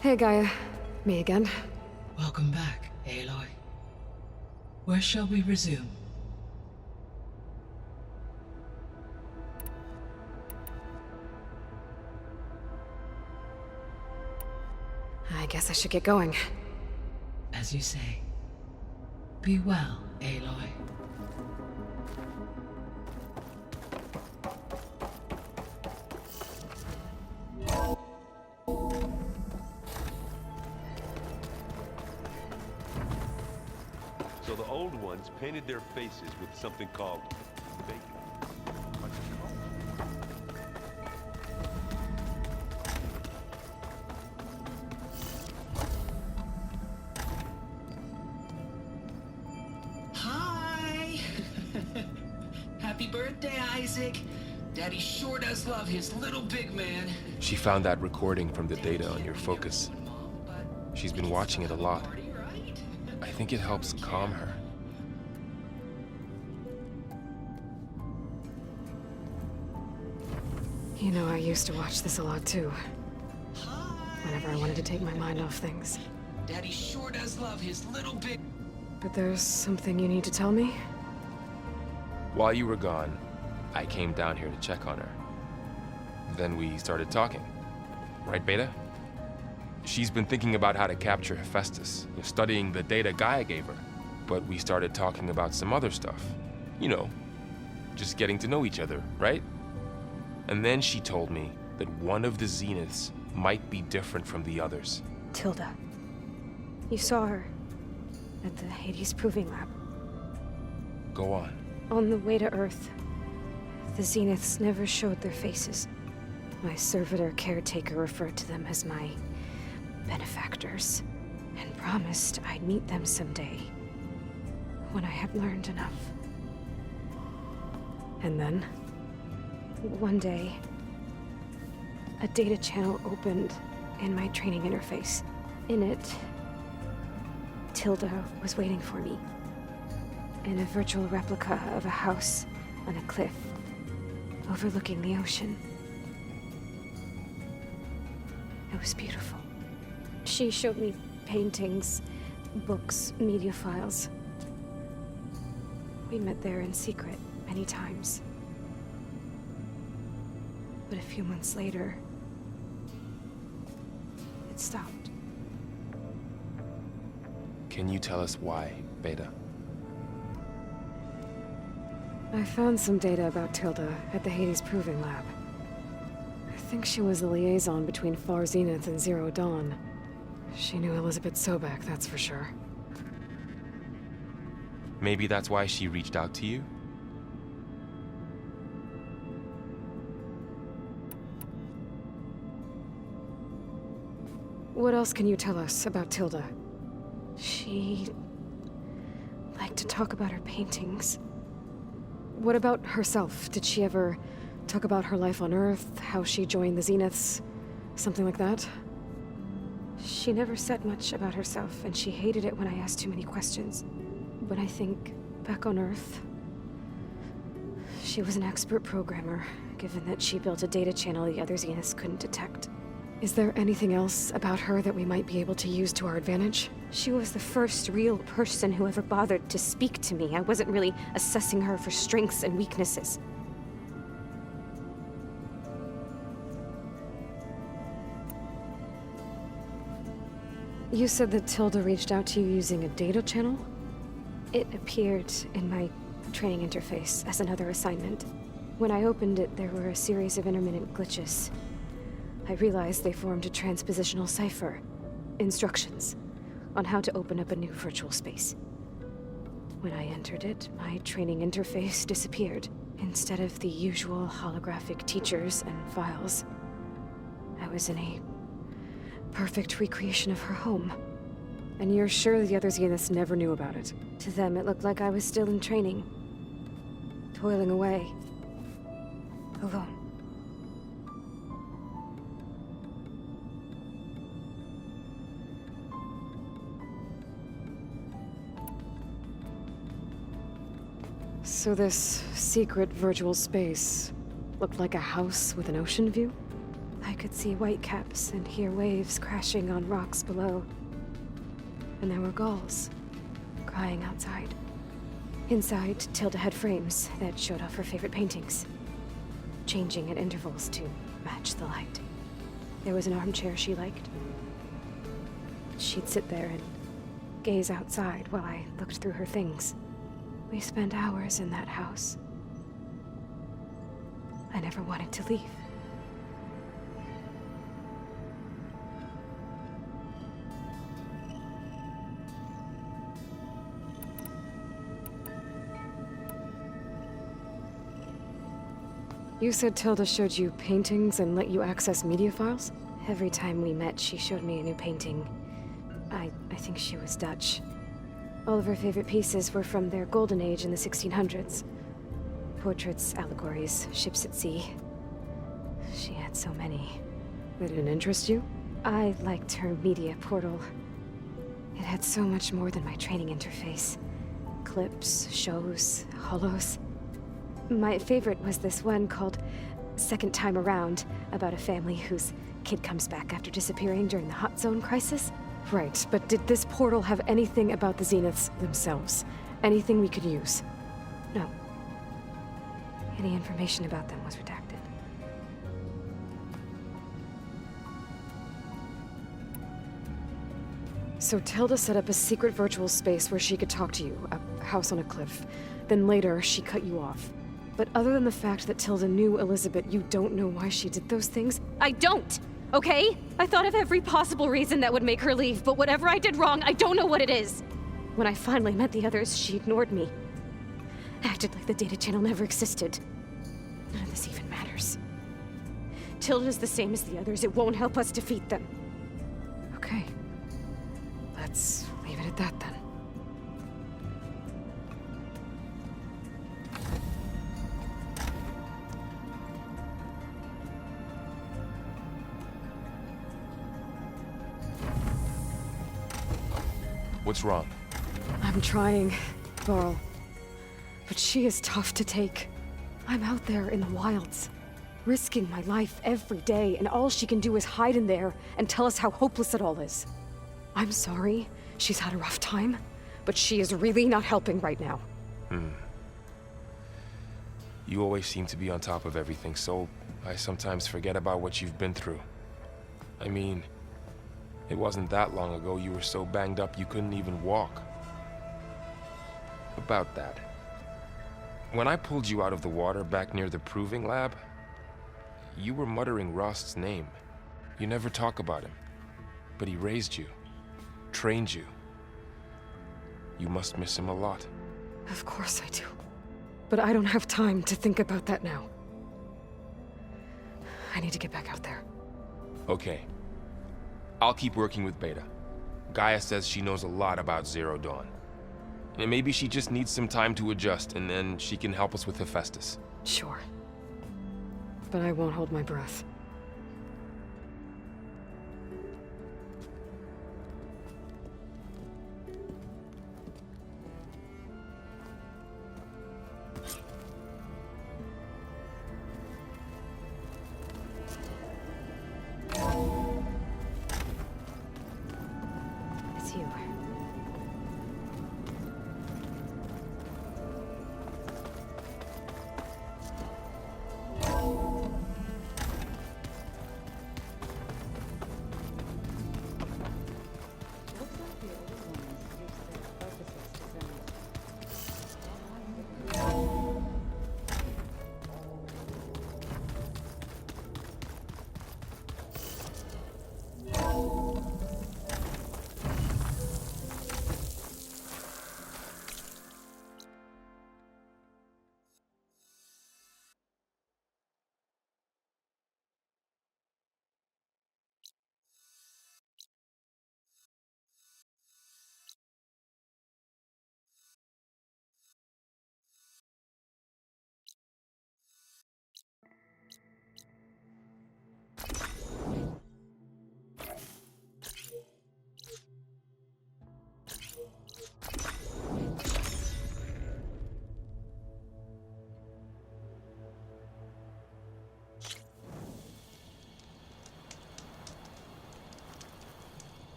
Hey, Gaia. Me again. Welcome back, Aloy. Where shall we resume? I guess I should get going. As you say. Be well, Aloy. So the old ones painted their faces with something called bacon. Hi! Happy birthday, Isaac. Daddy sure does love his little big man. She found that recording from the data on your focus. She's been watching it a lot. I think it helps calm her. You know, I used to watch this a lot too. Whenever I wanted to take my mind off things. Daddy sure does love his little big... But there's something you need to tell me? While you were gone, I came down here to check on her. Then we started talking. Right, Beta? She's been thinking about how to capture Hephaestus, studying the data Gaia gave her. But we started talking about some other stuff. You know, just getting to know each other, right? And then she told me that one of the Zeniths might be different from the others. Tilda. You saw her at the Hades Proving Lab. Go on. On the way to Earth, the Zeniths never showed their faces. My servitor caretaker referred to them as my benefactors, and promised I'd meet them someday, when I had learned enough. And then, one day, a data channel opened in my training interface. In it, Tilda was waiting for me, in a virtual replica of a house on a cliff, overlooking the ocean. It was beautiful. She showed me paintings, books, media files. We met there in secret many times. But a few months later, it stopped. Can you tell us why, Beta? I found some data about Tilda at the Hades Proving Lab. I think she was the liaison between Far Zenith and Zero Dawn. She knew Elizabeth Sobek, that's for sure. Maybe that's why she reached out to you? What else can you tell us about Tilda? She liked to talk about her paintings. What about herself? Did she ever talk about her life on Earth, how she joined the Zeniths, something like that? She never said much about herself, and she hated it when I asked too many questions. But I think, back on Earth, she was an expert programmer, given that she built a data channel the other Zeniths couldn't detect. Is there anything else about her that we might be able to use to our advantage? She was the first real person who ever bothered to speak to me. I wasn't really assessing her for strengths and weaknesses. You said that Tilda reached out to you using a data channel? It appeared in my training interface as another assignment. When I opened it, there were a series of intermittent glitches. I realized they formed a transpositional cipher. Instructions on how to open up a new virtual space. When I entered it, my training interface disappeared. Instead of the usual holographic teachers and files, I was in a perfect recreation of her home. And you're sure the other Zeniths never knew about it? To them, it looked like I was still in training. Toiling away. Alone. So this secret virtual space looked like a house with an ocean view? I could see whitecaps and hear waves crashing on rocks below. And there were gulls crying outside. Inside, Tilda had frames that showed off her favorite paintings, changing at intervals to match the light. There was an armchair she liked. She'd sit there and gaze outside while I looked through her things. We spent hours in that house. I never wanted to leave. You said Tilda showed you paintings and let you access media files? Every time we met, she showed me a new painting. I think she was Dutch. All of her favorite pieces were from their golden age in the 1600s. Portraits, allegories, ships at sea. She had so many. That didn't interest you? I liked her media portal. It had so much more than my training interface. Clips, shows, holos. My favorite was this one called Second Time Around, about a family whose kid comes back after disappearing during the Hot Zone crisis. Right, but did this portal have anything about the Zeniths themselves? Anything we could use? No. Any information about them was redacted. So Tilda set up a secret virtual space where she could talk to you, a house on a cliff. Then later, she cut you off. But other than the fact that Tilda knew Elizabeth, you don't know why she did those things? I don't! Okay? I thought of every possible reason that would make her leave, but whatever I did wrong, I don't know what it is! When I finally met the others, she ignored me. Acted like the data channel never existed. None of this even matters. Tilda's the same as the others. It won't help us defeat them. Okay. Let's leave it at that then. What's wrong? I'm trying, Varl. But she is tough to take. I'm out there in the wilds, risking my life every day, and all she can do is hide in there and tell us how hopeless it all is. I'm sorry she's had a rough time, but she is really not helping right now. You always seem to be on top of everything, so I sometimes forget about what you've been through. I mean, it wasn't that long ago you were so banged up you couldn't even walk. About that. When I pulled you out of the water back near the proving lab, you were muttering Rost's name. You never talk about him. But he raised you, trained you. You must miss him a lot. Of course I do. But I don't have time to think about that now. I need to get back out there. Okay. I'll keep working with Beta. Gaia says she knows a lot about Zero Dawn. And maybe she just needs some time to adjust, and then she can help us with Hephaestus. Sure. But I won't hold my breath. It's you.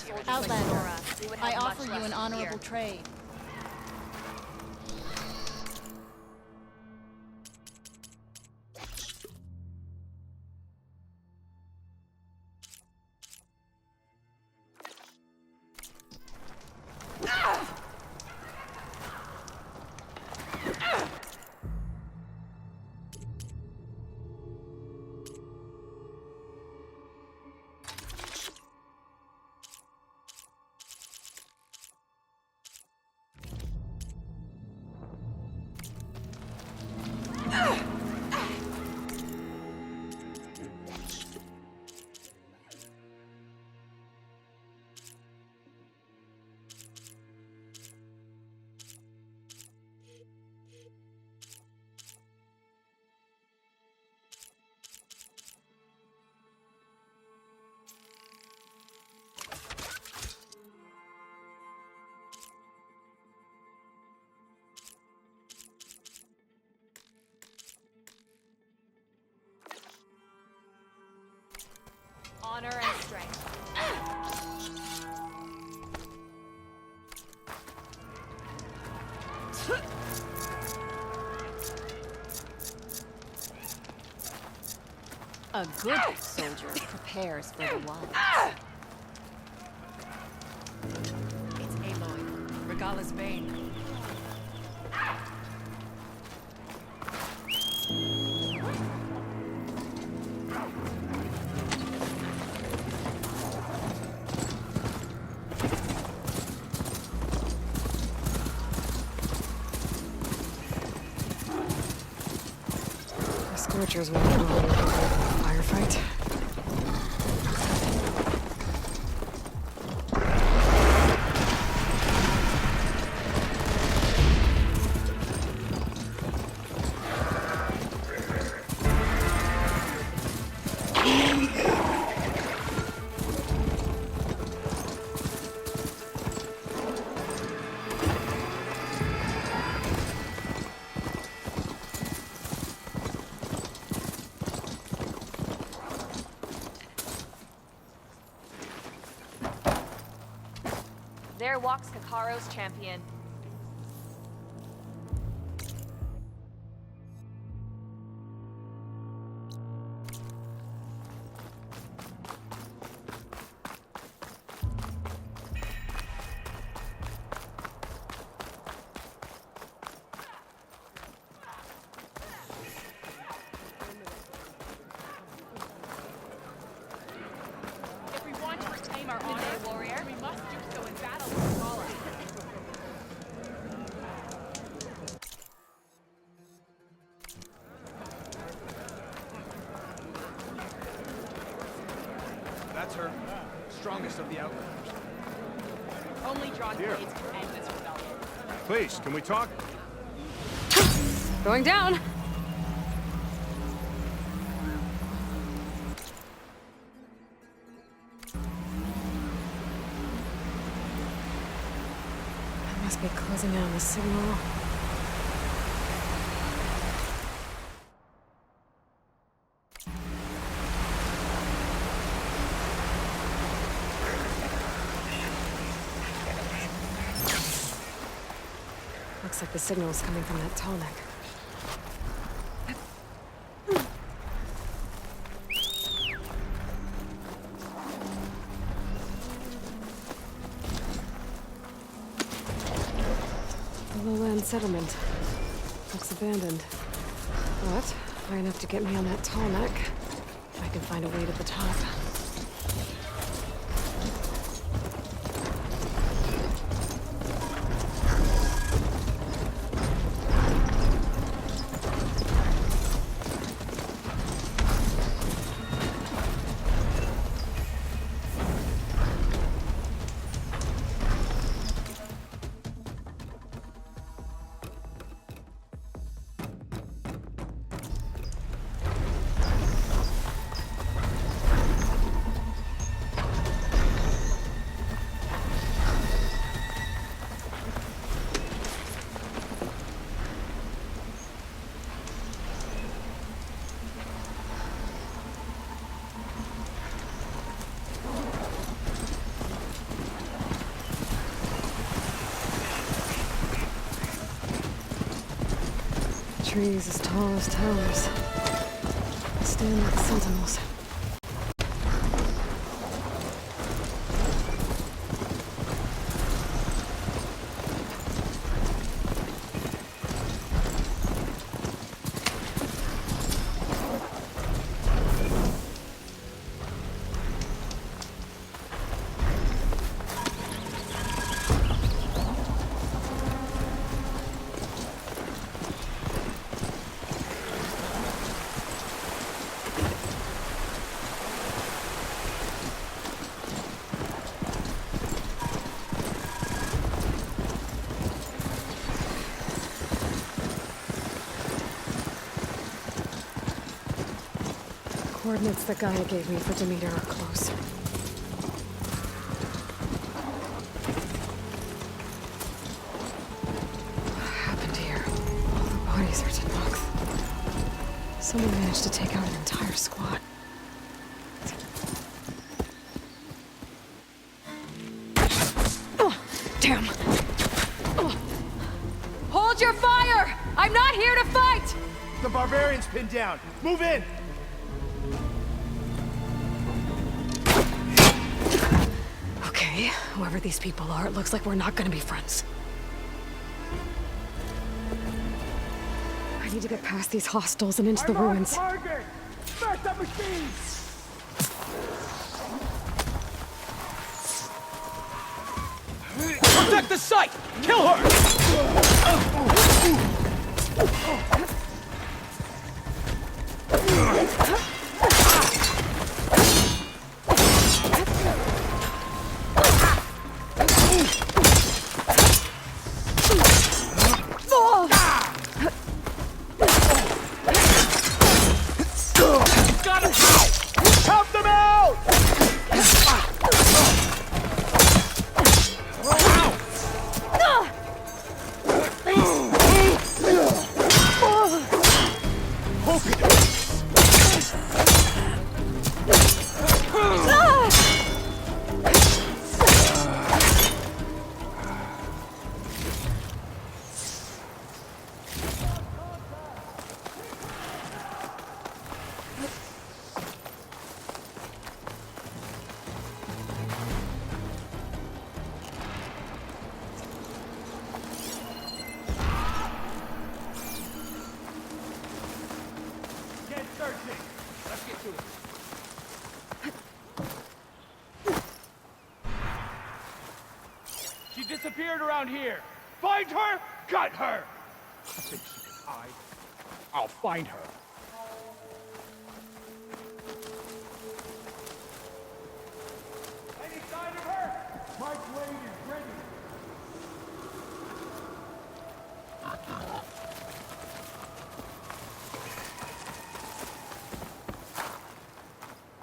soldiers like Outlander, Nora, we would have I much offer you less an to honorable fear. trade. Honor and strength. A good soldier prepares for the wild. It's Aloy, Regala's bane. The Scorchers won't go in a firefight. There walks Kakaro's champion. If we want to reclaim our honor, warrior, we must do so in battle with Regala. That's her. Strongest of the Outlanders. Only drawn Here. blades can end this rebellion. Please, can we talk? Going down! I must be closing in on the signal. Looks like the signal's coming from that tall neck. The lowland settlement. Looks abandoned. But high enough to get me on that tall neck. I can find a way to the top. trees as tall as towers. Stand like sentinels. Coordinates that Gaia gave me for Demeter are close. What happened here? All the bodies are Tennox. Someone managed to take out an entire squad. Oh, damn. Hold your fire! I'm not here to fight! The barbarian's pinned down. Move in! Okay, whoever these people are, it looks like we're not gonna be friends. I need to get past these hostels and into the ruins. Target! Smash that machine! Protect the site! Kill her! Help them out! Get searching. Let's get to it. She disappeared around here. Find her, cut her. I think she can hide. I'll find her. Any sign of her? Mike Wade is ready.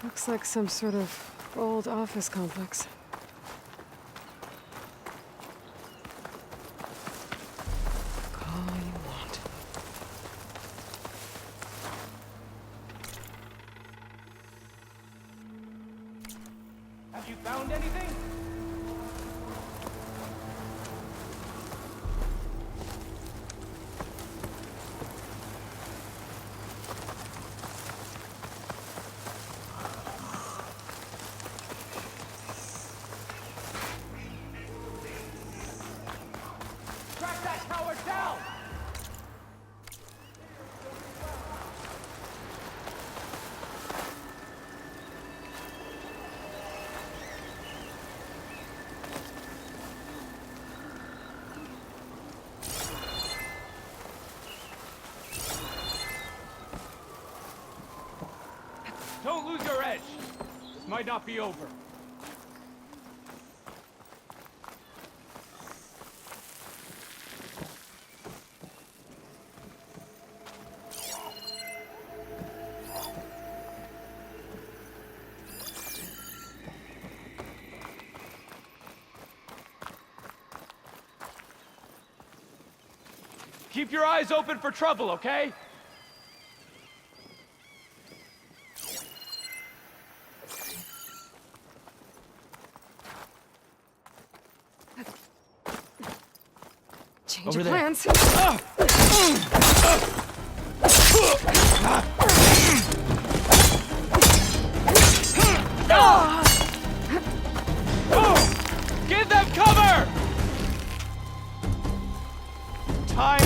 Looks like some sort of old office complex. Call you want. Have you found anything? Track that tower down! Don't lose your edge. This might not be over. Keep your eyes open for trouble, okay? Change Over of there. plans. Give them cover! Time.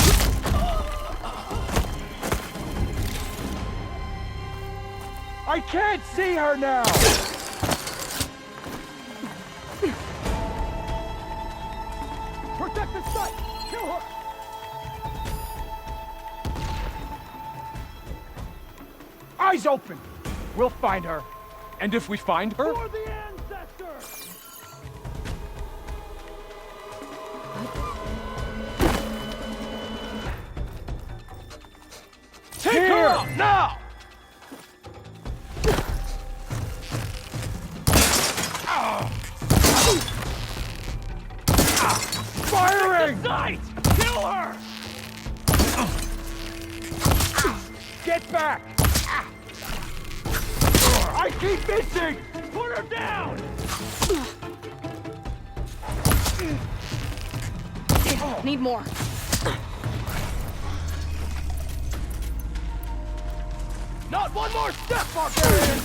I can't see her now! Protect the site! Kill her! Eyes open! We'll find her. And if we find her... For the ancestors! Take her out now! Firing! Sight! Kill her! Get back! I keep missing! Put her down! Need more. Not one more step, barbarian!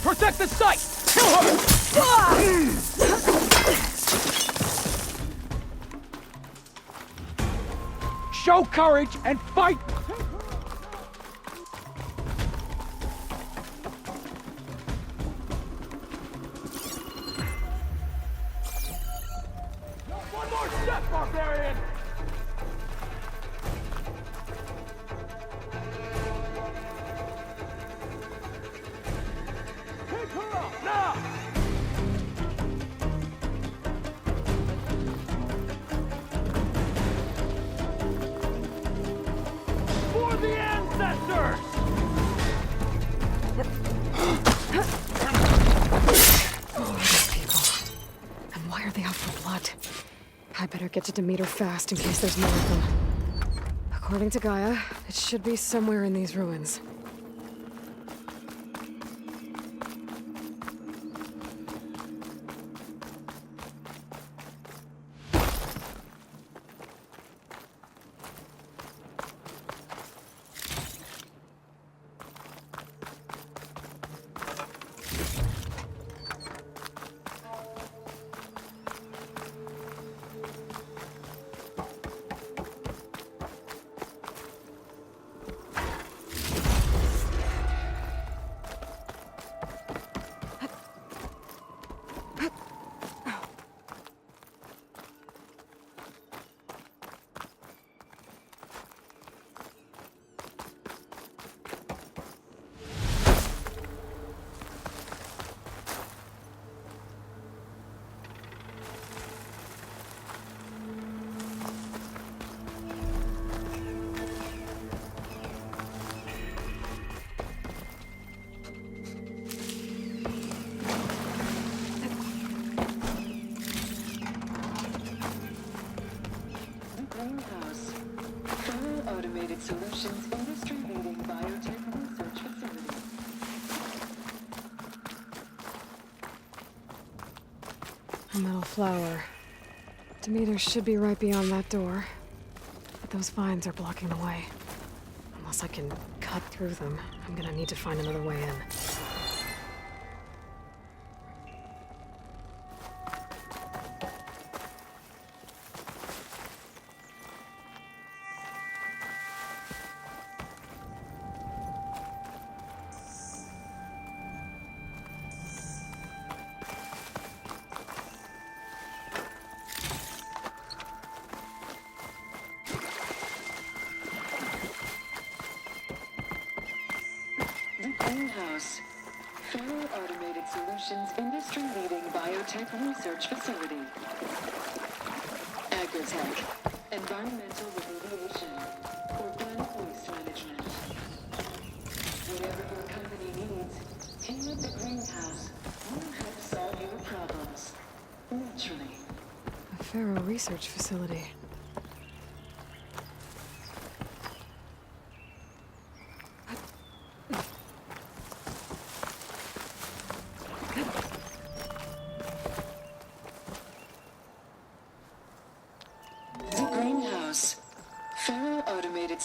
Protect the site! Kill her! Show courage and fight! One more step, barbarian! Take her out now! For the ancestors! Who are these people? And why are they out for blood? I better get to Demeter fast in case there's more of them. According to Gaia, it should be somewhere in these ruins. Greenhouse. Full automated solutions, industry-leading biotech research facility. A metal flower. Demeter should be right beyond that door. But those vines are blocking the way. Unless I can cut through them, I'm gonna need to find another way in. The Greenhouse. Full automated solutions, industry-leading biotech research facility. Agrotech. Environmental remediation. Organic waste management. Whatever your company needs, here at the Greenhouse, we'll help solve your problems. Naturally. A Pharaoh research facility.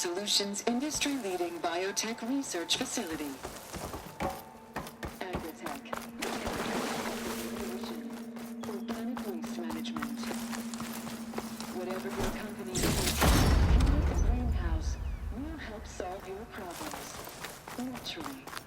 Solutions industry-leading biotech research facility. Agritech. Organic waste management. Whatever your company needs, Pinwhip Greenhouse will help solve your problems. Naturally.